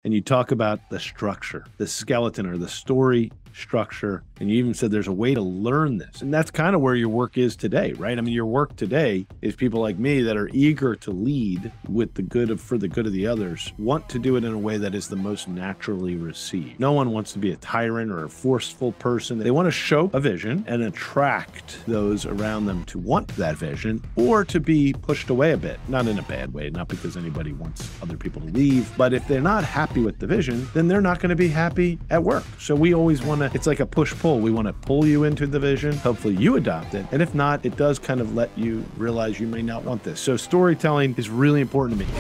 and you talk about the structure, the skeleton or the story structure. And you even said there's a way to learn this. And that's kind of where your work is today, right? I mean, your work today is people like me that are eager to lead with the good of, for the good of the others, want to do it in a way that is the most naturally received. No one wants to be a tyrant or a forceful person. They want to show a vision and attract those around them to want that vision or to be pushed away a bit, not in a bad way, not because anybody wants other people to leave, but if they're not happy with the vision, then they're not going to be happy at work. So we always want to, it's like a push-pull. We want to pull you into the vision. Hopefully you adopt it. And if not, it does kind of let you realize you may not want this. So storytelling is really important to me.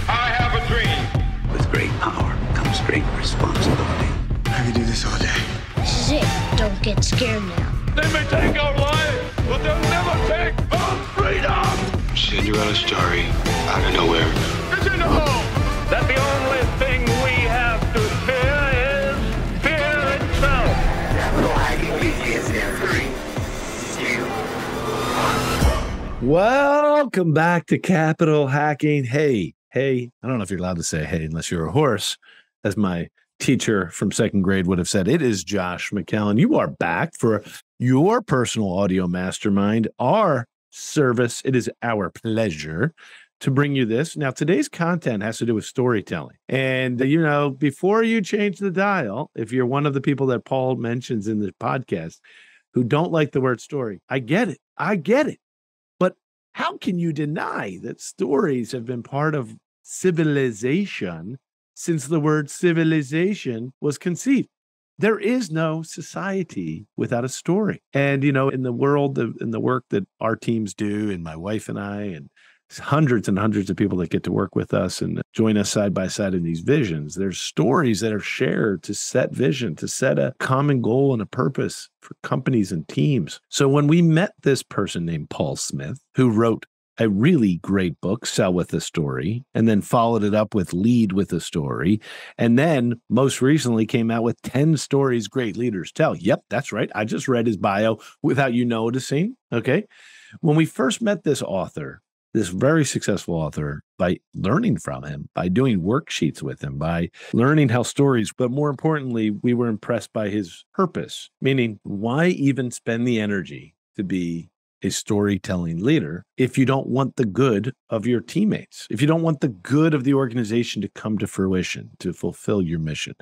I have a dream. With great power comes great responsibility. I could do this all day. This is it. Don't get scared now. They may take our lives, but they'll never take our freedom. Cinderella's story out of nowhere. It's in the hole. That the only thing we have to fear is fear itself. Welcome back to Capital Hacking. Hey, I don't know if you're allowed to say hey unless you're a horse, as my teacher from second grade would have said. It is Josh McCallum. You are back for your personal audio mastermind, our service. It is our pleasure to bring you this. Now, today's content has to do with storytelling. And, before you change the dial, if you're one of the people that Paul mentions in the podcast who don't like the word story, I get it. But how can you deny that stories have been part of civilization since the word civilization was conceived? There is no society without a story. And, in the world, in the work that our teams do, and my wife and I, and hundreds and hundreds of people that get to work with us and join us side by side in these visions, there's stories that are shared to set vision, to set a common goal and a purpose for companies and teams. So when we met this person named Paul Smith, who wrote a really great book, Sell with a Story, and then followed it up with Lead with a Story, and then most recently came out with 10 stories great leaders tell. Yep, that's right. I just read his bio without you noticing, okay? When we first met this author, this very successful author, by learning from him, by doing worksheets with him, by learning how stories, but more importantly, we were impressed by his purpose, meaning why even spend the energy to be a storytelling leader if you don't want the good of your teammates, if you don't want the good of the organization to come to fruition, to fulfill your mission.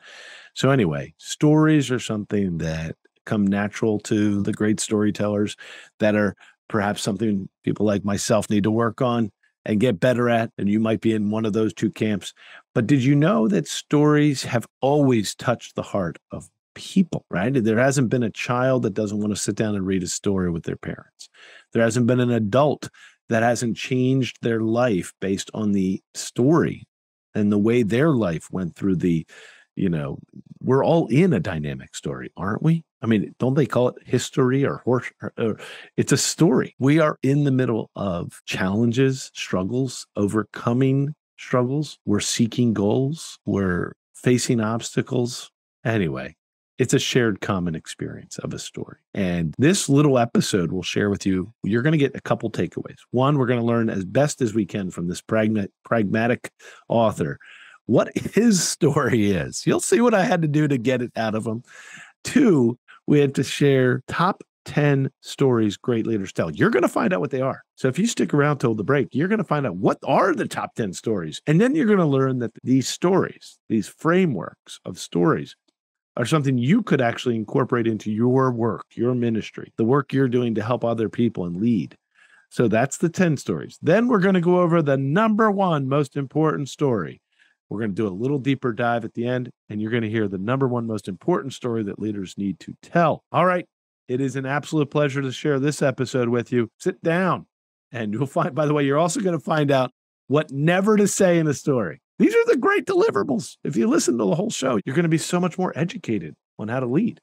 So anyway, stories are something that come natural to the great storytellers, that are perhaps something people like myself need to work on and get better at. And you might be in one of those two camps. But did you know that stories have always touched the heart of people, right? There hasn't been a child that doesn't want to sit down and read a story with their parents. There hasn't been an adult that hasn't changed their life based on the story and the way their life went through the, we're all in a dynamic story, aren't we? I mean, don't they call it history or it's a story. We are in the middle of challenges, struggles, overcoming struggles. We're seeking goals. We're facing obstacles. Anyway, it's a shared common experience of a story. And this little episode will share with you, you're going to get a couple takeaways. One, we're going to learn as best as we can from this pragmatic author what his story is. You'll see what I had to do to get it out of him. Two, we had to share top 10 stories great leaders tell. You're going to find out what they are. So if you stick around till the break, you're going to find out what are the top 10 stories. And then you're going to learn that these stories, these frameworks of stories, are something you could actually incorporate into your work, your ministry, the work you're doing to help other people and lead. So that's the 10 stories. Then we're going to go over the number one most important story. We're going to do a little deeper dive at the end, and you're going to hear the number one most important story that leaders need to tell. All right. It is an absolute pleasure to share this episode with you. Sit down, and you'll find, by the way, you're also going to find out what never to say in a story. These are the great deliverables. If you listen to the whole show, you're going to be so much more educated on how to lead.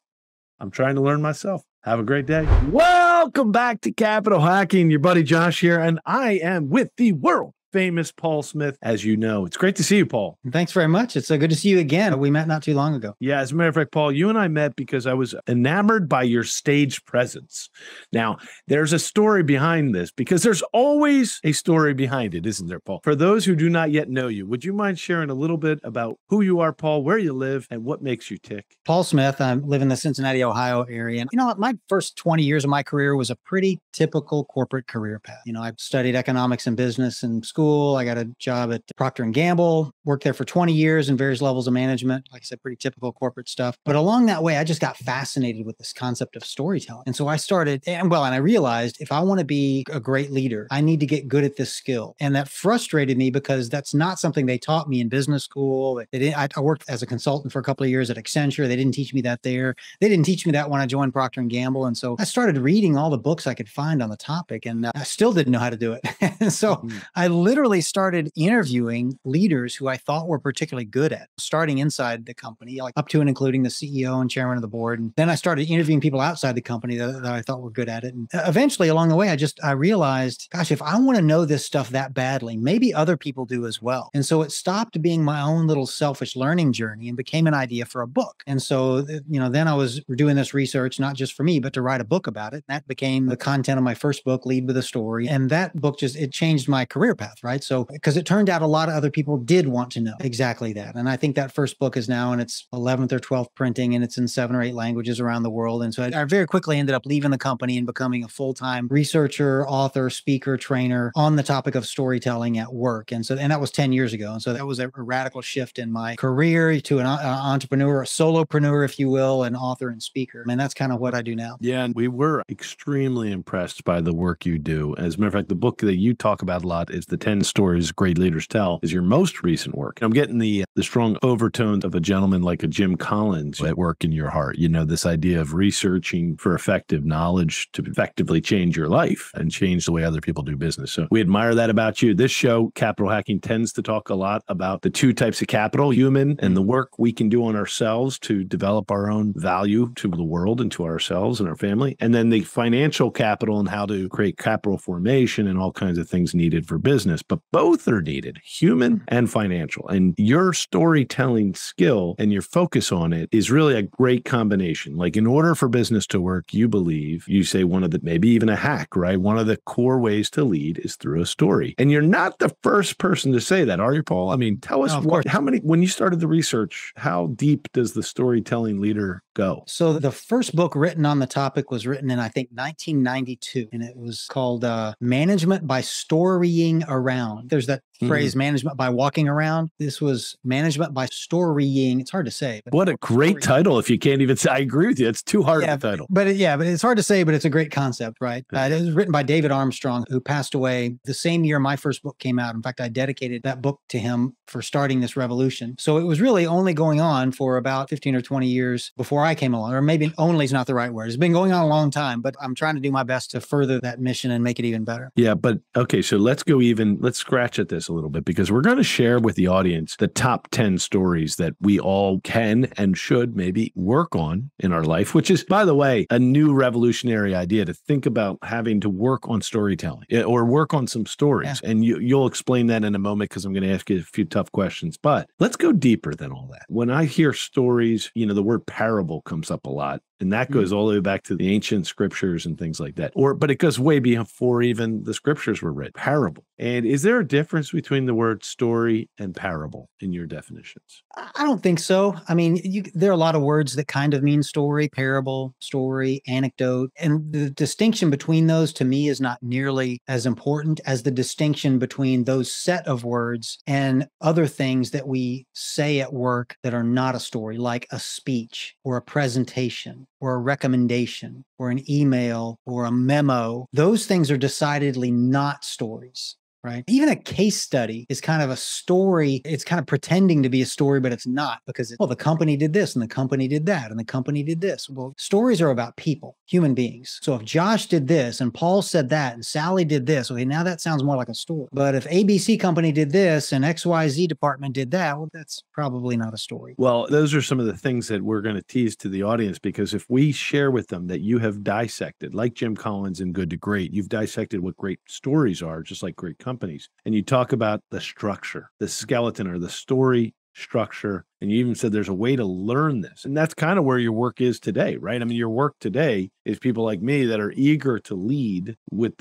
I'm trying to learn myself. Have a great day. Welcome back to Capital Hacking. Your buddy Josh here, and I am with the world famous Paul Smith, as you know. It's great to see you, Paul. Thanks very much. It's good to see you again. We met not too long ago. Yeah, as a matter of fact, Paul, you and I met because I was enamored by your stage presence. Now, there's a story behind this because there's always a story behind it, isn't there, Paul? For those who do not yet know you, would you mind sharing a little bit about who you are, Paul, where you live, and what makes you tick? Paul Smith. I live in the Cincinnati, Ohio area. And, my first 20 years of my career was a pretty typical corporate career path. I studied economics and business in school. I got a job at Procter & Gamble, worked there for 20 years in various levels of management. Like I said, pretty typical corporate stuff. But along that way, I just got fascinated with this concept of storytelling. And so I started, and I realized if I want to be a great leader, I need to get good at this skill. And that frustrated me because that's not something they taught me in business school. I worked as a consultant for a couple of years at Accenture. They didn't teach me that there. They didn't teach me that when I joined Procter & Gamble. And so I started reading all the books I could find on the topic, and I still didn't know how to do it. And so I literally started interviewing leaders who I thought were particularly good at, starting inside the company, like up to and including the CEO and chairman of the board. And then I started interviewing people outside the company that I thought were good at it. And eventually along the way, I realized, gosh, if I want to know this stuff that badly, maybe other people do as well. And so it stopped being my own little selfish learning journey and became an idea for a book. And so, then I was doing this research, not just for me, but to write a book about it. That became the content of my first book, Lead with a Story. And that book it changed my career path, right? So, because it turned out a lot of other people did want to know exactly that. And I think that first book is now in its 11th or 12th printing, and it's in 7 or 8 languages around the world. And so I very quickly ended up leaving the company and becoming a full-time researcher, author, speaker, trainer on the topic of storytelling at work. And that was 10 years ago. And so that was a radical shift in my career to an entrepreneur, a solopreneur, if you will, an author and speaker. And that's kind of what I do now. Yeah. And we were extremely impressed by the work you do. As a matter of fact, the book that you talk about a lot is The 10 Stories Great Leaders Tell, is your most recent work. I'm getting the strong overtones of a gentleman like a Jim Collins at work in your heart. This idea of researching for effective knowledge to effectively change your life and change the way other people do business. So we admire that about you. This show, Capital Hacking, tends to talk a lot about the 2 types of capital, human, and the work we can do on ourselves to develop our own value to the world and to ourselves and our family. And then the financial capital and how to create capital formation and all kinds of things needed for business. But both are needed, human and financial. And your storytelling skill and your focus on it is really a great combination. Like, in order for business to work, you say one of the, maybe even a hack, right? One of the core ways to lead is through a story. And you're not the first person to say that, are you, Paul? I mean, tell us when you started the research, how deep does the storytelling leader go? So the first book written on the topic was written in, I think, 1992, and it was called Management by Storying Around. There's that phrase, management by walking around. This was management by storying. It's hard to say. What a great title. If you can't even say, I agree with you. It's too hard of a title. But it's hard to say, but it's a great concept, right? It was written by David Armstrong, who passed away the same year my first book came out. In fact, I dedicated that book to him for starting this revolution. So it was really only going on for about 15 or 20 years before I came along, or maybe only is not the right word. It's been going on a long time, but I'm trying to do my best to further that mission and make it even better. Yeah, but okay, so let's scratch at this a little bit, because we're going to share with the audience the top 10 stories that we all can and should maybe work on in our life, which is, by the way, a new revolutionary idea to think about having to work on storytelling or work on some stories. Yeah. And you'll explain that in a moment, because I'm going to ask you a few tough questions. But let's go deeper than all that. When I hear stories, the word parable comes up a lot. And that goes all the way back to the ancient scriptures and things like that. But it goes way before even the scriptures were written. Parable. And is there a difference between the word story and parable in your definitions? I don't think so. I mean, there are a lot of words that kind of mean story, parable, story, anecdote. And the distinction between those, to me, is not nearly as important as the distinction between those set of words and other things that we say at work that are not a story, like a speech or a presentation or a recommendation or an email or a memo. Those things are decidedly not stories. Right. Even a case study is kind of a story. It's kind of pretending to be a story, but it's not, because the company did this and the company did that and the company did this. Well, stories are about people, human beings. So if Josh did this and Paul said that and Sally did this, okay, now that sounds more like a story. But if ABC company did this and XYZ department did that, well, that's probably not a story. Well, those are some of the things that we're going to tease to the audience, because if we share with them that you have dissected, like Jim Collins in Good to Great, you've dissected what great stories are, just like great companies, and you talk about the structure, the skeleton or the story structure. And you even said there's a way to learn this. And that's kind of where your work is today, right? I mean, your work today is people like me that are eager to lead with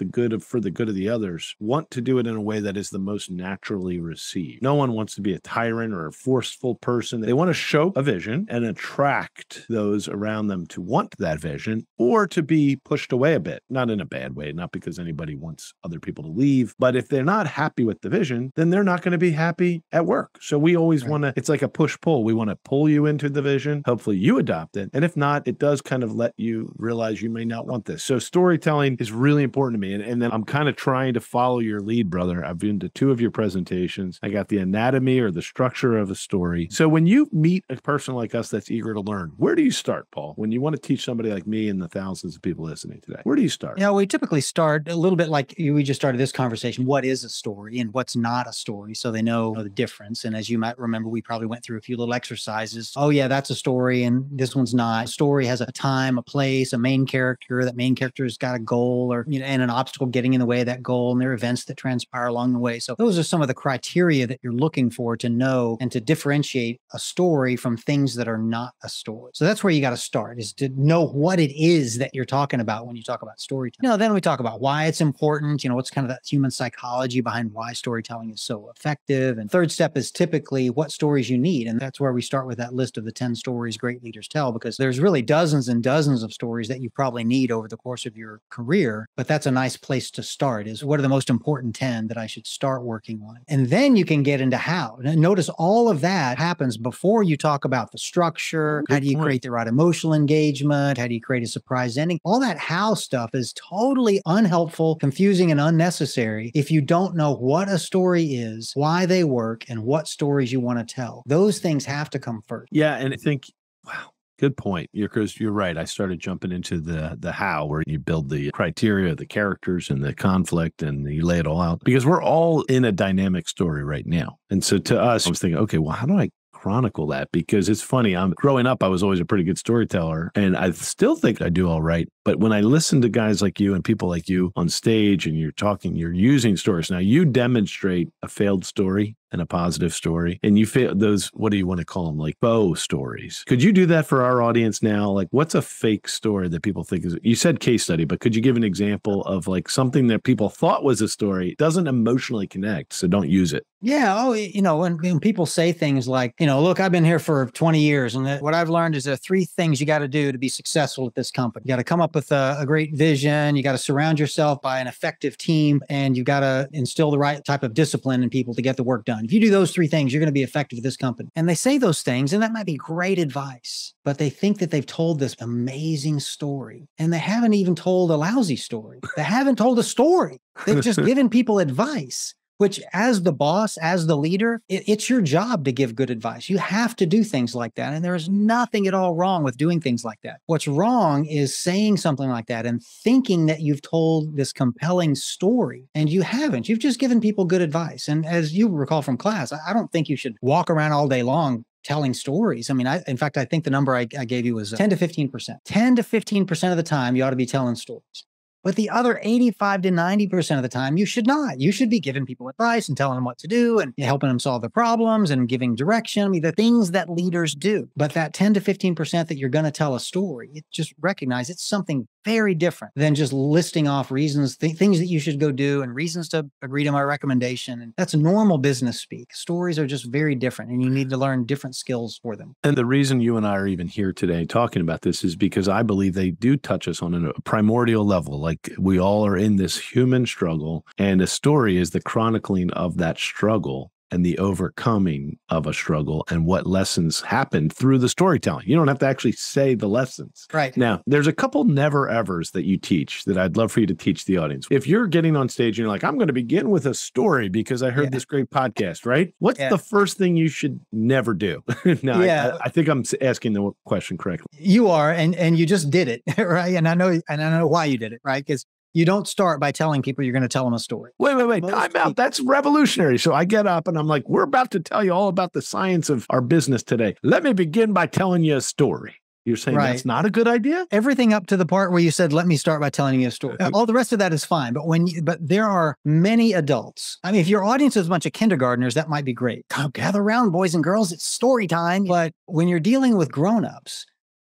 for the good of the others, want to do it in a way that is the most naturally received. No one wants to be a tyrant or a forceful person. They want to show a vision and attract those around them to want that vision or to be pushed away a bit, not in a bad way, not because anybody wants other people to leave, but if they're not happy with the vision, then they're not going to be happy at work. So we always want to, it's like a push-pull. We want to pull you into the vision. Hopefully you adopt it. And if not, it does kind of let you realize you may not want this. So storytelling is really important to me. And then I'm kind of trying to follow your lead, brother. I've been to 2 of your presentations. I got the anatomy or the structure of a story. So when you meet a person like us that's eager to learn, where do you start, Paul? When you want to teach somebody like me and the thousands of people listening today, where do you start? We typically start a little bit like we just started this conversation. What is a story and what's not a story? So they know the difference. And as you might remember, we probably went through a few little exercises. Oh yeah, that's a story and this one's not. A story has a time, a place, a main character. That main character has got a goal or and an obstacle getting in the way of that goal, and there are events that transpire along the way. So those are some of the criteria that you're looking for to know and to differentiate a story from things that are not a story. So that's where you got to start, is to know what it is that you're talking about when you talk about storytelling. Then we talk about why it's important, what's kind of that human psychology behind why storytelling is so effective. And third step is typically what stories you need. And that's where we start with that list of the 10 stories great leaders tell, because there's really dozens and dozens of stories that you probably need over the course of your career. But that's a nice place to start, is what are the most important 10 that I should start working on? And then you can get into how. And notice all of that happens before you talk about the structure. How do you create the right emotional engagement? How do you create a surprise ending? All that how stuff is totally unhelpful, confusing, and unnecessary if you don't know what a story is, why they work, and what stories you want to tell. Those things have to come first. Yeah. And I think, wow, good point. Because you're right. I started jumping into the how, where you build the criteria, the characters and the conflict, and you lay it all out, because we're all in a dynamic story right now. And so to us, I was thinking, okay, well, how do I chronicle that? Because it's funny. Growing up, I was always a pretty good storyteller, and I still think I do all right. But when I listen to guys like you and people like you on stage, and you're using stories. Now you demonstrate a failed story and a positive story, and you fail those, what do you want to call them? Like faux stories. Could you do that for our audience now? Like, what's a fake story that people think is, you said case study, but could you give an example of like something that people thought was a story, doesn't emotionally connect, so don't use it? Yeah. Oh, when people say things like, look, I've been here for 20 years, and what I've learned is there are 3 things you got to do to be successful at this company. You got to come up with a great vision. You got to surround yourself by an effective team, and you got to instill the right type of discipline in people to get the work done. If you do those 3 things, you're going to be effective at this company. And they say those things, and that might be great advice, but they think that they've told this amazing story, and they haven't even told a lousy story. They haven't told a story. They've just given people advice, which, as the boss, as the leader, it's your job to give good advice. You have to do things like that. And there is nothing at all wrong with doing things like that. What's wrong is saying something like that and thinking that you've told this compelling story, and you haven't. You've just given people good advice. And as you recall from class, I don't think you should walk around all day long telling stories. I mean, in fact, I think the number I gave you was 10 to 15%. 10 to 15% of the time, you ought to be telling stories. But the other 85 to 90% of the time, you should not. You should be giving people advice and telling them what to do and helping them solve their problems and giving direction. I mean, the things that leaders do. But that 10 to 15% that you're going to tell a story, it just recognize it's something very different than just listing off reasons, things that you should go do and reasons to agree to my recommendation. And that's normal business speak. Stories are just very different, and you need to learn different skills for them. And the reason you and I are even here today talking about this is because I believe they do touch us on a primordial level. Like, we all are in this human struggle, and a story is the chronicling of that struggle and the overcoming of a struggle and what lessons happened through the storytelling. You don't have to actually say the lessons. Right. Now, there's a couple never evers that you teach that I'd love for you to teach the audience. If you're getting on stage and you're like, I'm going to begin with a story because I heard this great podcast, right? What's the first thing you should never do? No, I think I'm asking the question correctly. You are, and you just did it, right? And I know why you did it, right? Because you don't start by telling people you're going to tell them a story. Wait. Time out. That's revolutionary. So I get up and I'm like, we're about to tell you all about the science of our business today. Let me begin by telling you a story. You're saying Right. that's not a good idea? Everything up to the part where you said, let me start by telling you a story. All the rest of that is fine. But but there are many adults. I mean, if your audience is a bunch of kindergartners, that might be great. Come gather around, boys and girls. It's story time. But when you're dealing with grownups,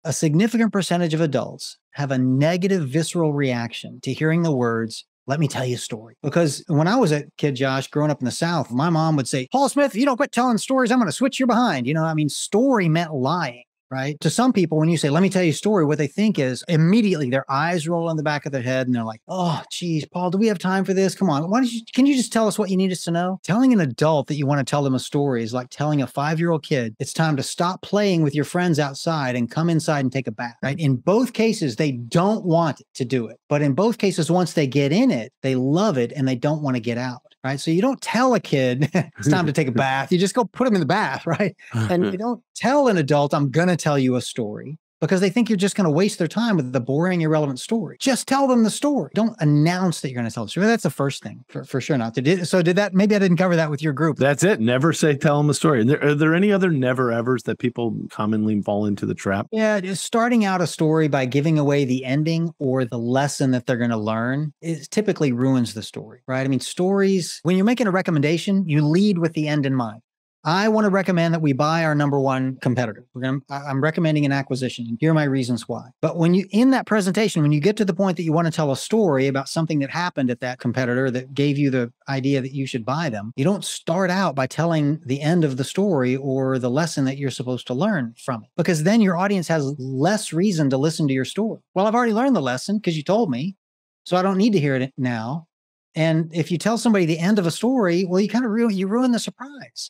a significant percentage of adults have a negative visceral reaction to hearing the words, let me tell you a story. Because when I was a kid, Josh, growing up in the South, my mom would say, Paul Smith, if you don't quit telling stories, I'm going to switch your behind. I mean, story meant lying. Right? To some people, when you say, let me tell you a story, what they think is immediately their eyes roll on the back of their head and they're like, oh, geez, Paul, do we have time for this? Come on. Can you just tell us what you need us to know? Telling an adult that you want to tell them a story is like telling a 5-year-old kid, it's time to stop playing with your friends outside and come inside and take a bath, right? In both cases, they don't want to do it. But in both cases, once they get in it, they love it and they don't want to get out. Right. So you don't tell a kid it's time to take a bath. You just go put them in the bath. Right. And you don't tell an adult, I'm going to tell you a story, because they think you're just going to waste their time with the boring, irrelevant story. Just tell them the story. Don't announce that you're going to tell the story. That's the first thing for sure not to do. So maybe I didn't cover that with your group. That's it. Never say, tell them a story. And are there any other never evers that people commonly fall into the trap? Yeah. Just starting out a story by giving away the ending or the lesson that they're going to learn typically ruins the story, right? I mean, stories, when you're making a recommendation, you lead with the end in mind. I want to recommend that we buy our number one competitor. I'm recommending an acquisition, and here are my reasons why. But in that presentation, when you get to the point that you want to tell a story about something that happened at that competitor that gave you the idea that you should buy them, you don't start out by telling the end of the story or the lesson that you're supposed to learn from it, because then your audience has less reason to listen to your story. Well, I've already learned the lesson because you told me, so I don't need to hear it now. And if you tell somebody the end of a story, well, you ruin the surprise.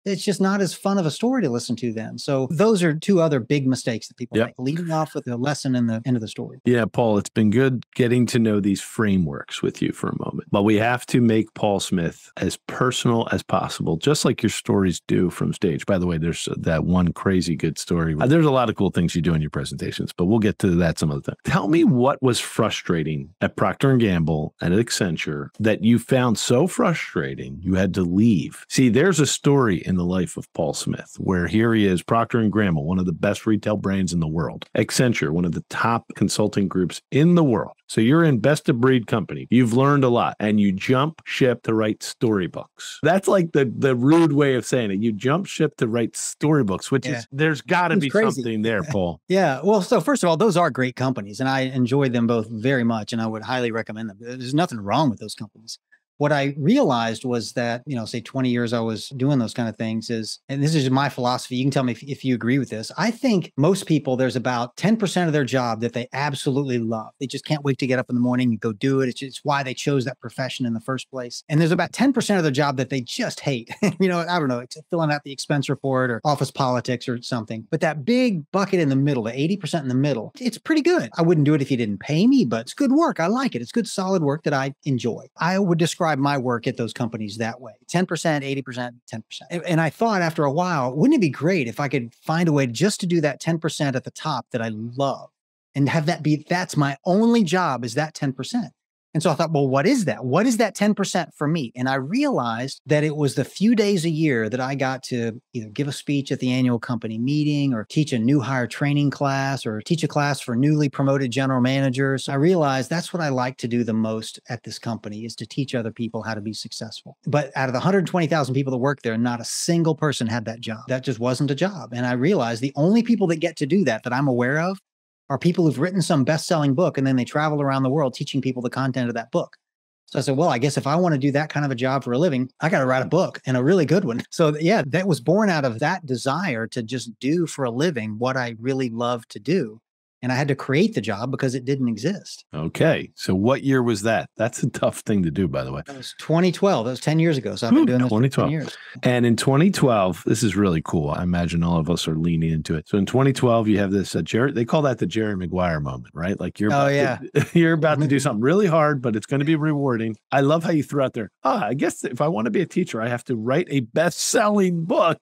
It's just not as fun of a story to listen to then. So those are two other big mistakes that people make, leading off with the lesson and the end of the story. Yeah, Paul, it's been good getting to know these frameworks with you for a moment. But we have to make Paul Smith as personal as possible, just like your stories do from stage. By the way, there's that one crazy good story. There's a lot of cool things you do in your presentations, but we'll get to that some other time. Tell me what was frustrating at Procter & Gamble and at Accenture that you found so frustrating you had to leave. See, there's a story in the life of Paul Smith, where here he is, Procter & Gamble, one of the best retail brands in the world. Accenture, one of the top consulting groups in the world. So you're in best of breed company. You've learned a lot and you jump ship to write storybooks. That's like the rude way of saying it. You jump ship to write storybooks, which is, there's got to be crazy. Something there, Paul. Yeah. Well, so first of all, those are great companies and I enjoy them both very much and I would highly recommend them. There's nothing wrong with those companies. What I realized was that, say 20 years I was doing those kind of things and this is my philosophy. You can tell me if you agree with this. I think most people, there's about 10% of their job that they absolutely love. They just can't wait to get up in the morning and go do it. It's why they chose that profession in the first place. And there's about 10% of their job that they just hate. I don't know, it's filling out the expense report or office politics or something. But that big bucket in the middle, the 80% in the middle, it's pretty good. I wouldn't do it if you didn't pay me, but it's good work. I like it. It's good, solid work that I enjoy. I would describe my work at those companies that way. 10%, 80%, 10%. And I thought after a while, wouldn't it be great if I could find a way just to do that 10% at the top that I love and have that be, that's my only job is that 10%. And so I thought, well, what is that? What is that 10% for me? And I realized that it was the few days a year that I got to either give a speech at the annual company meeting or teach a new hire training class or teach a class for newly promoted general managers. I realized that's what I like to do the most at this company is to teach other people how to be successful. But out of the 120,000 people that work there, not a single person had that job. That just wasn't a job. And I realized the only people that get to do that I'm aware of are people who've written some best-selling book and then they travel around the world teaching people the content of that book. So I said, well, I guess if I want to do that kind of a job for a living, I got to write a book and a really good one. So yeah, that was born out of that desire to just do for a living what I really love to do. And I had to create the job because it didn't exist. Okay. So what year was that? That's a tough thing to do, by the way. That was 2012. That was 10 years ago. So I've been doing this for 10 years. And in 2012, this is really cool. I imagine all of us are leaning into it. So in 2012, you have this, they call that the Jerry Maguire moment, right? Like you're about to do something really hard, but it's going to be rewarding. I love how you threw out there, I guess if I want to be a teacher, I have to write a best-selling book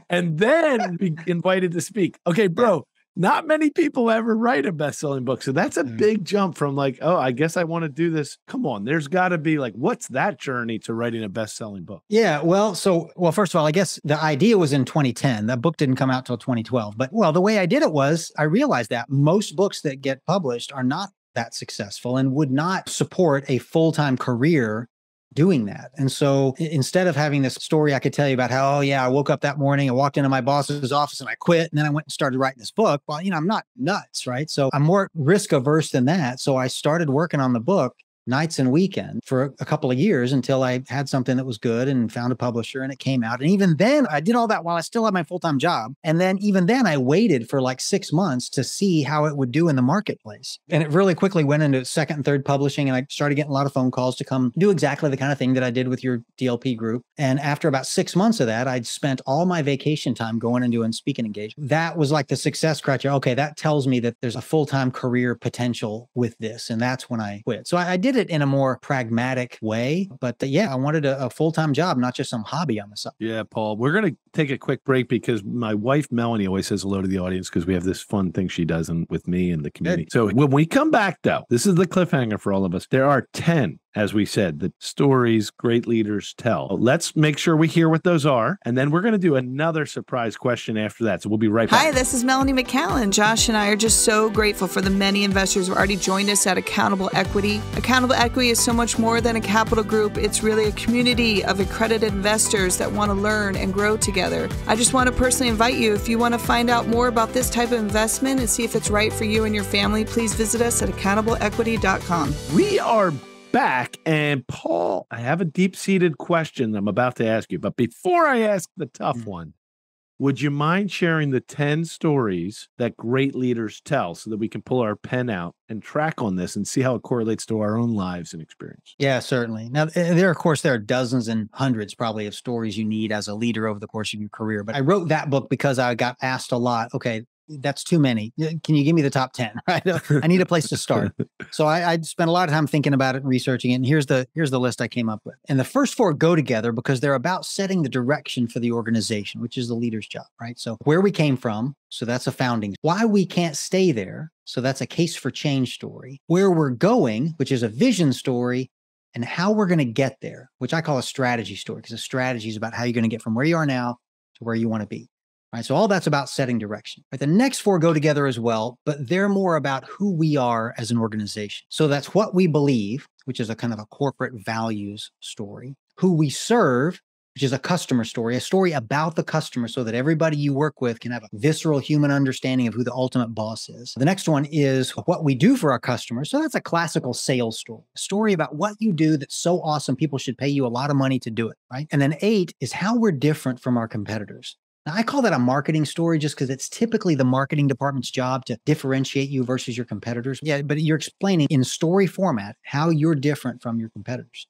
and then be invited to speak. Okay, bro. Not many people ever write a best-selling book. So that's a big jump from like, oh, I guess I want to do this. Come on, there's got to be like, what's that journey to writing a best-selling book? Yeah, well, first of all, I guess the idea was in 2010. That book didn't come out till 2012. But the way I did it was I realized that most books that get published are not that successful and would not support a full-time career doing that. And so instead of having this story I could tell you about how, oh yeah, I woke up that morning, I walked into my boss's office and I quit. And then I went and started writing this book. Well, I'm not nuts, right? So I'm more risk averse than that. So I started working on the book nights and weekends for a couple of years until I had something that was good and found a publisher and it came out. And even then I did all that while I still had my full-time job. And then even then I waited for like 6 months to see how it would do in the marketplace. And it really quickly went into second and third publishing. And I started getting a lot of phone calls to come do exactly the kind of thing that I did with your DLP group. And after about 6 months of that, I'd spent all my vacation time going and doing speaking engagements. That was like the success criteria. Okay, that tells me that there's a full-time career potential with this. And that's when I quit. So I did it in a more pragmatic way. But I wanted a full-time job, not just some hobby on the side. Yeah, Paul, we're going to take a quick break because my wife, Melanie, always says hello to the audience because we have this fun thing she does with me and the community. Good. So when we come back, though, this is the cliffhanger for all of us. There are 10, as we said, the stories great leaders tell. Let's make sure we hear what those are. And then we're going to do another surprise question after that. So we'll be right back. Hi, this is Melanie McCallan. Josh and I are just so grateful for the many investors who have already joined us at Accountable Equity. Accountable Equity is so much more than a capital group. It's really a community of accredited investors that want to learn and grow together. I just want to personally invite you, if you want to find out more about this type of investment and see if it's right for you and your family, please visit us at accountableequity.com. We are back. And Paul, I have a deep-seated question I'm about to ask you. But before I ask the tough one, would you mind sharing the 10 stories that great leaders tell so that we can pull our pen out and track on this and see how it correlates to our own lives and experience? Yeah, certainly. Now, there are dozens and hundreds probably of stories you need as a leader over the course of your career. But I wrote that book because I got asked a lot, okay, that's too many. Can you give me the top 10? Right? I need a place to start. So I spent a lot of time thinking about it and researching it. And here's the list I came up with. And the first 4 go together because they're about setting the direction for the organization, which is the leader's job, right? So where we came from, so that's a founding. Why we can't stay there, so that's a case for change story. Where we're going, which is a vision story, and how we're going to get there, which I call a strategy story, because a strategy is about how you're going to get from where you are now to where you want to be. Right, so all that's about setting direction. Right, the next 4 go together as well, but they're more about who we are as an organization. So that's what we believe, which is a kind of a corporate values story. Who we serve, which is a customer story, a story about the customer so that everybody you work with can have a visceral human understanding of who the ultimate boss is. The next one is what we do for our customers. So that's a classical sales story, a story about what you do that's so awesome people should pay you a lot of money to do it, right? And then 8 is how we're different from our competitors. Now, I call that a marketing story just because it's typically the marketing department's job to differentiate you versus your competitors. Yeah, but you're explaining in story format how you're different from your competitors.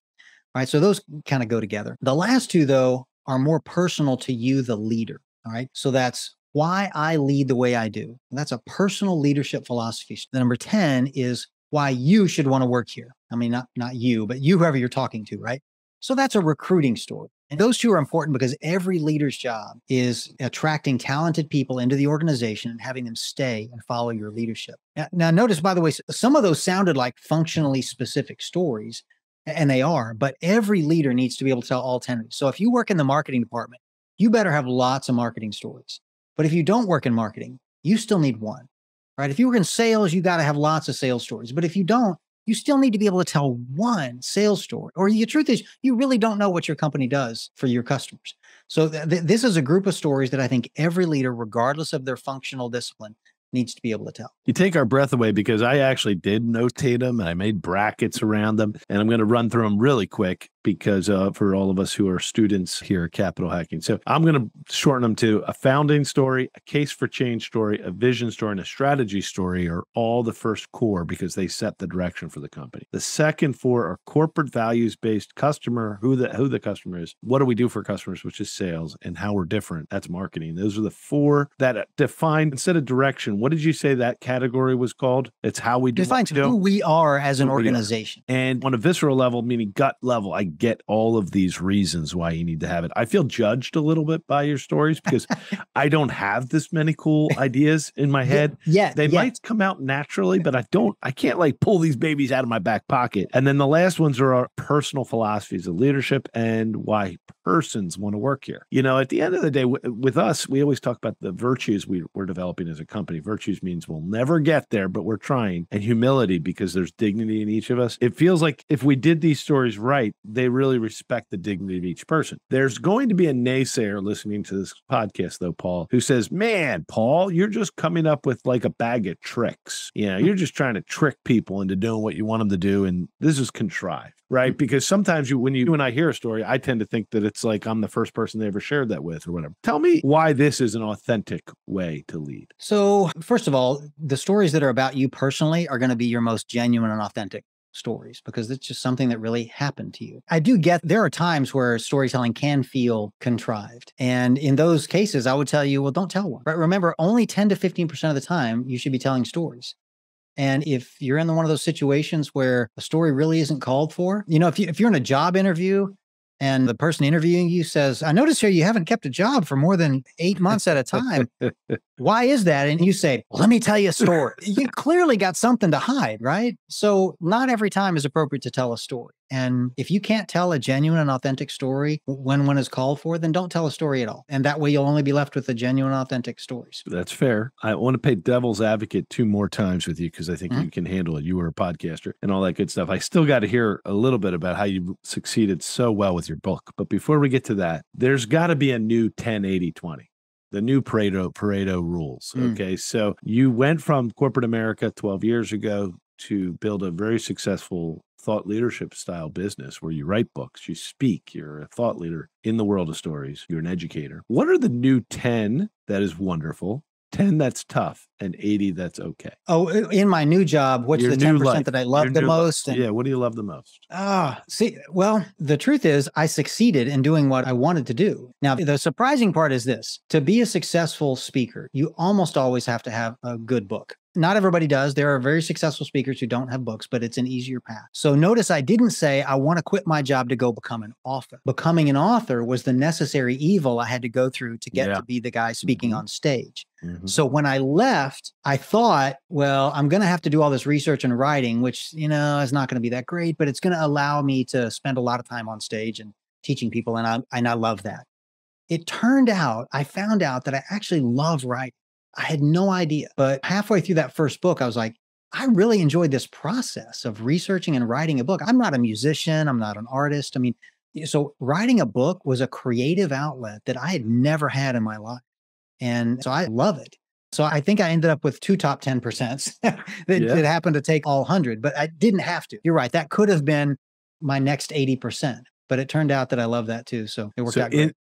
All right, so those kind of go together. The last 2, though, are more personal to you, the leader. All right, so that's why I lead the way I do. And that's a personal leadership philosophy. The number 10 is why you should want to work here. I mean, not you, but you, whoever you're talking to, right? So that's a recruiting story. And those 2 are important because every leader's job is attracting talented people into the organization and having them stay and follow your leadership. Now notice, by the way, some of those sounded like functionally specific stories, and they are, but every leader needs to be able to tell all 10. So if you work in the marketing department, you better have lots of marketing stories. But if you don't work in marketing, you still need 1, right? If you work in sales, you got to have lots of sales stories. But if you don't, you still need to be able to tell 1 sales story. Or the truth is, you really don't know what your company does for your customers. So this is a group of stories that I think every leader, regardless of their functional discipline, needs to be able to tell. You take our breath away because I actually did notate them and I made brackets around them. And I'm going to run through them really quick because for all of us who are students here at Capital Hacking. So I'm going to shorten them to a founding story, a case for change story, a vision story, and a strategy story are all the first core because they set the direction for the company. The second 4 are corporate values-based customer, who the customer is, what do we do for customers, which is sales, and how we're different. That's marketing. Those are the 4 that define, instead of direction, what did you say that category was called? It's how we defines who we are as an organization. And on a visceral level, meaning gut level, I and get all of these reasons why you need to have it. I feel judged a little bit by your stories because I don't have this many cool ideas in my head. Yeah. They might come out naturally, but I can't like pull these babies out of my back pocket. And then the last ones are our personal philosophies of leadership and why persons want to work here. You know, at the end of the day, with us, we always talk about the virtues we're developing as a company. Virtues means we'll never get there, but we're trying. And humility, because there's dignity in each of us. It feels like if we did these stories right, they really respect the dignity of each person. There's going to be a naysayer listening to this podcast, though, Paul, who says, man, Paul, you're just coming up with like a bag of tricks. You know, you're just trying to trick people into doing what you want them to do. And this is contrived, right? Because sometimes when you and I hear a story, I tend to think that it's like I'm the first person they ever shared that with or whatever. Tell me why this is an authentic way to lead. So first of all, the stories that are about you personally are going to be your most genuine and authentic stories because it's just something that really happened to you. I do get there are times where storytelling can feel contrived. And in those cases, I would tell you, well, don't tell one. But remember, only 10 to 15% of the time you should be telling stories. And if you're in one of those situations where a story really isn't called for, you know, if you're in a job interview and the person interviewing you says, I notice here you haven't kept a job for more than 8 months at a time. Why is that? And you say, well, let me tell you a story. You clearly got something to hide, right? So not every time is appropriate to tell a story. And if you can't tell a genuine and authentic story when one is called for, then don't tell a story at all. And that way you'll only be left with the genuine, authentic stories. That's fair. I want to play devil's advocate 2 more times with you because I think you can handle it. You were a podcaster and all that good stuff. I still got to hear a little bit about how you succeeded so well with your book. But before we get to that, there's got to be a new 10-80-20. The new Pareto rules. Okay. So you went from corporate America 12 years ago to build a very successful thought leadership style business where you write books, you speak, you're a thought leader in the world of stories, you're an educator. What are the new 10 that is wonderful, 10 that's tough, and 80 that's okay? Oh, in my new job, what's the 10% that I love the most? Yeah, what do you love the most? Well, the truth is I succeeded in doing what I wanted to do. Now, the surprising part is this. To be a successful speaker, you almost always have to have a good book. Not everybody does. There are very successful speakers who don't have books, but it's an easier path. So notice I didn't say I want to quit my job to go become an author. Becoming an author was the necessary evil I had to go through to get to be the guy speaking on stage. So when I left, I thought, well, I'm going to have to do all this research and writing, which, you know, is not going to be that great, but it's going to allow me to spend a lot of time on stage and teaching people. And I love that. It turned out, I found out that I actually love writing. I had no idea. But halfway through that first book, I was like, I really enjoyed this process of researching and writing a book. I'm not a musician. I'm not an artist. I mean, so writing a book was a creative outlet that I had never had in my life. And so I love it. So I think I ended up with 2 top 10% that happened to take all 100, but I didn't have to. You're right. That could have been my next 80%, but it turned out that I love that too. So it worked out great.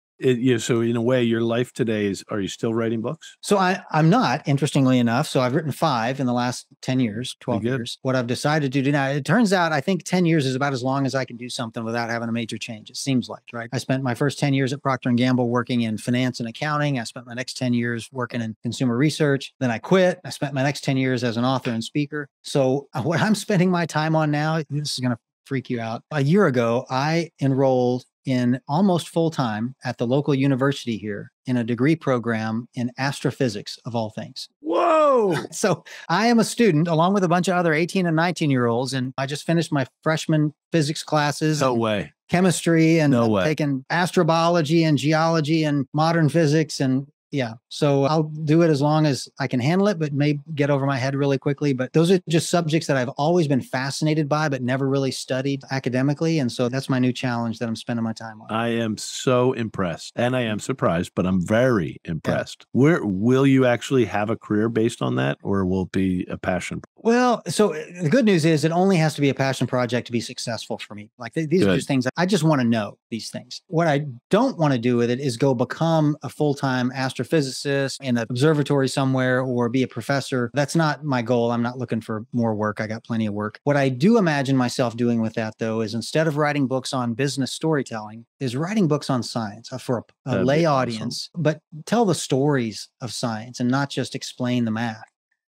So in a way, your life today is, are you still writing books? So I'm not, interestingly enough. So I've written 5 in the last 10 years, 12 years. What I've decided to do now, it turns out, I think 10 years is about as long as I can do something without having a major change. It seems like, right? I spent my first 10 years at Procter & Gamble working in finance and accounting. I spent my next 10 years working in consumer research. Then I quit. I spent my next 10 years as an author and speaker. So what I'm spending my time on now, this is going to freak you out. A year ago, I enrolled in almost full time at the local university here in a degree program in astrophysics, of all things. Whoa. So I am a student along with a bunch of other 18 and 19-year-olds. And I just finished my freshman physics classes. No way. Chemistry and taking astrobiology and geology and modern physics. And yeah, so I'll do it as long as I can handle it, but may get over my head really quickly. But those are just subjects that I've always been fascinated by, but never really studied academically. And so that's my new challenge that I'm spending my time on. I am so impressed, and I am surprised, but I'm very impressed. Where will you actually have a career based on that, or will it be a passion? Well, so the good news is it only has to be a passion project to be successful for me. Like these are just things I just want to know these things. What I don't want to do with it is go become a full-time astrophysicist in an observatory somewhere or be a professor. That's not my goal. I'm not looking for more work. I got plenty of work. What I do imagine myself doing with that, though, is instead of writing books on business storytelling, is writing books on science for a lay audience, but tell the stories of science and not just explain the math.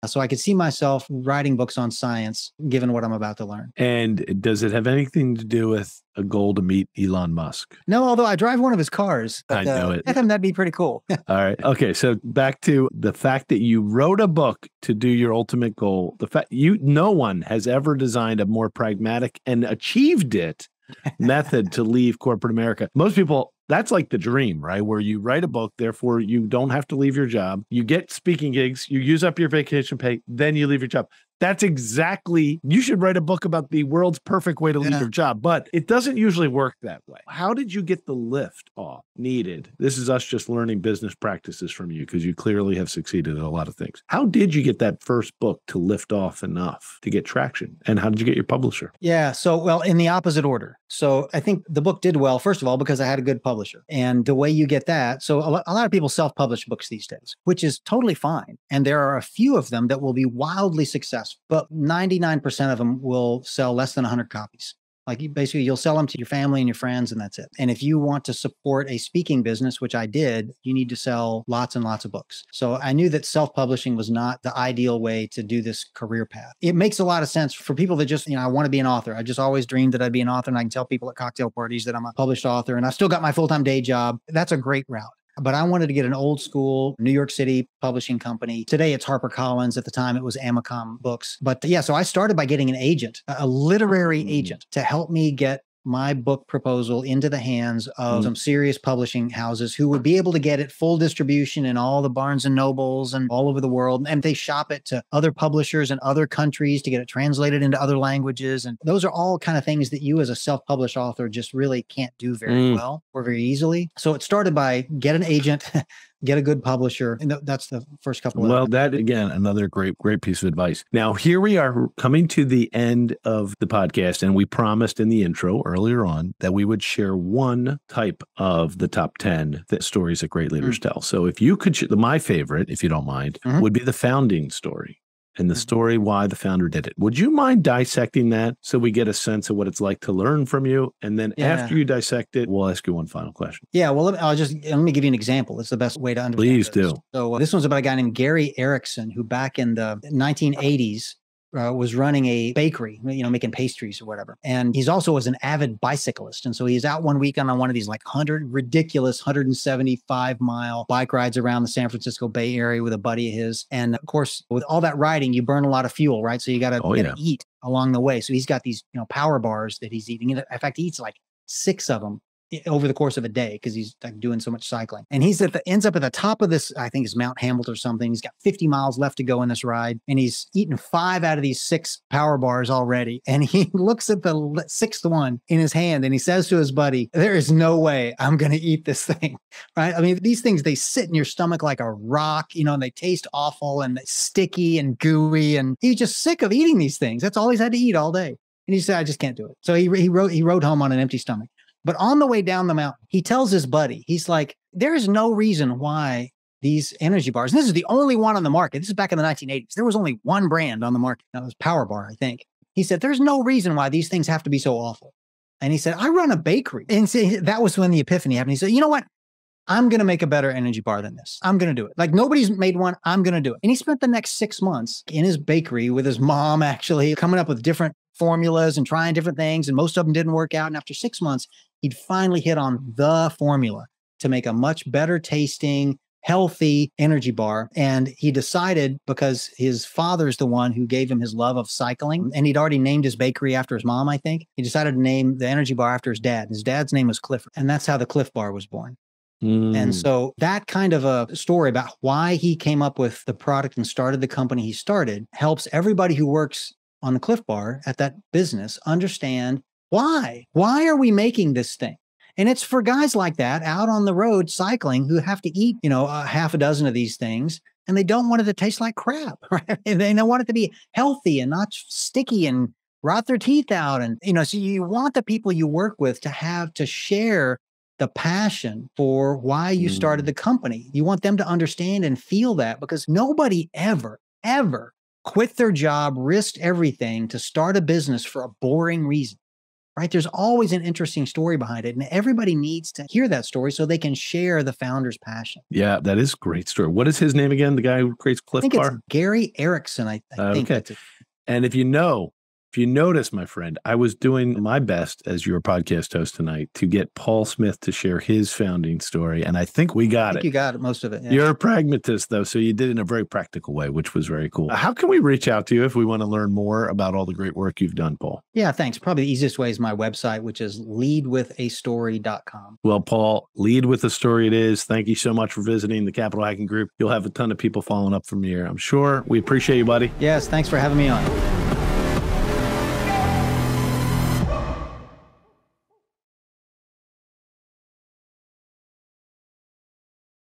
So I could see myself writing books on science, given what I'm about to learn. And does it have anything to do with a goal to meet Elon Musk? No, although I drive one of his cars. I know it. I think that'd be pretty cool. All right. Okay. So back to the fact that you wrote a book to do your ultimate goal. The fact no one has ever designed a more pragmatic and achieved it method to leave corporate America. Most people, that's like the dream, right? Where you write a book, therefore you don't have to leave your job. You get speaking gigs, you use up your vacation pay, then you leave your job. That's exactly, you should write a book about the world's perfect way to leave your job, but it doesn't usually work that way. How did you get the lift off needed? This is us just learning business practices from you because you clearly have succeeded at a lot of things. How did you get that first book to lift off enough to get traction? And how did you get your publisher? Yeah. So, well, in the opposite order. So I think the book did well, first of all, because I had a good publisher. And the way you get that, so a lot of people self-publish books these days, which is totally fine. And there are a few of them that will be wildly successful, but 99% of them will sell less than 100 copies. Like you'll sell them to your family and your friends, and that's it. And if you want to support a speaking business, which I did, you need to sell lots and lots of books. So I knew that self-publishing was not the ideal way to do this career path. It makes a lot of sense for people that just, I want to be an author. I just always dreamed that I'd be an author, and I can tell people at cocktail parties that I'm a published author, and I still got my full-time day job. That's a great route. But I wanted to get an old school New York City publishing company. Today it's HarperCollins. At the time it was Amicom Books. But yeah, so I started by getting an agent, a literary agent, to help me get my book proposal into the hands of some serious publishing houses who would be able to get it full distribution in all the Barnes and Nobles and all over the world. And they shop it to other publishers in other countries to get it translated into other languages. And those are all kind of things that you as a self-published author just really can't do very well or very easily. So it started by get an agent, get a good publisher. And that's the first couple of. Well, that again, another great piece of advice. Now, here we are coming to the end of the podcast, and we promised in the intro earlier on that we would share one type of the top 10 stories that great leaders tell. So if you could, my favorite, if you don't mind, would be the founding story. And the story why the founder did it. Would you mind dissecting that so we get a sense of what it's like to learn from you? And then after you dissect it, we'll ask you one final question. Yeah, well, let me give you an example. It's the best way to understand Please this. do. So this one's about a guy named Gary Erickson, who back in the 1980s was running a bakery, making pastries or whatever. And he's also was an avid bicyclist. And so he's out one weekend on one of these like ridiculous 175-mile bike rides around the San Francisco Bay Area with a buddy of his. And of course, with all that riding, you burn a lot of fuel, right? So you got to eat along the way. So he's got these, power bars that he's eating. In fact, he eats like 6 of them over the course of a day because he's like doing so much cycling. And he's ends up at the top of this, I think it's Mount Hamilton or something. He's got 50 miles left to go in this ride. And he's eaten 5 out of these 6 power bars already. And he looks at the 6th one in his hand and he says to his buddy, there is no way I'm going to eat this thing, right? I mean, these things, they sit in your stomach like a rock, and they taste awful and sticky and gooey. And he's just sick of eating these things. That's all he's had to eat all day. And he said, I just can't do it. So he rode home on an empty stomach. But on the way down the mountain, he tells his buddy, he's like, there is no reason why these energy bars, and this is the only one on the market. This is back in the 1980s. There was only one brand on the market. That was Power Bar, I think. He said, there's no reason why these things have to be so awful. And he said, I run a bakery. And so that was when the epiphany happened. He said, you know what? I'm going to make a better energy bar than this. I'm going to do it. Like nobody's made one. I'm going to do it. And he spent the next 6 months in his bakery with his mom, actually coming up with different formulas and trying different things. And most of them didn't work out. And after 6 months, he'd finally hit on the formula to make a much better tasting, healthy energy bar. And he decided, because his father's the one who gave him his love of cycling, and he'd already named his bakery after his mom, I think. He decided to name the energy bar after his dad. His dad's name was Clifford. And that's how the Cliff Bar was born. And so that kind of a story about why he came up with the product and started the company he started helps everybody who works on the Cliff Bar at that business understand why are we making this thing? And it's for guys like that out on the road cycling who have to eat, a half a dozen of these things, and they don't want it to taste like crap, right? They don't want it to be healthy and not sticky and rot their teeth out. And, so you want the people you work with to share the passion for why you started the company. You want them to understand and feel that, because nobody ever quit their job, risked everything to start a business for a boring reason. right? There's always an interesting story behind it. And everybody needs to hear that story so they can share the founder's passion. Yeah, that is a great story. What is his name again? The guy who creates Cliff I think Bar? it's Gary Erickson. I think that's it. And if you notice, my friend, I was doing my best as your podcast host tonight to get Paul Smith to share his founding story. And I think we got it. You got it, most of it. Yeah. You're a pragmatist, though, so you did it in a very practical way, which was very cool. How can we reach out to you if we want to learn more about all the great work you've done, Paul? Yeah, thanks. Probably the easiest way is my website, which is leadwithastory.com. Well, Paul, lead with the story it is. Thank you so much for visiting the Capital Hacking Group. You'll have a ton of people following up from here, I'm sure. We appreciate you, buddy. Yes, thanks for having me on.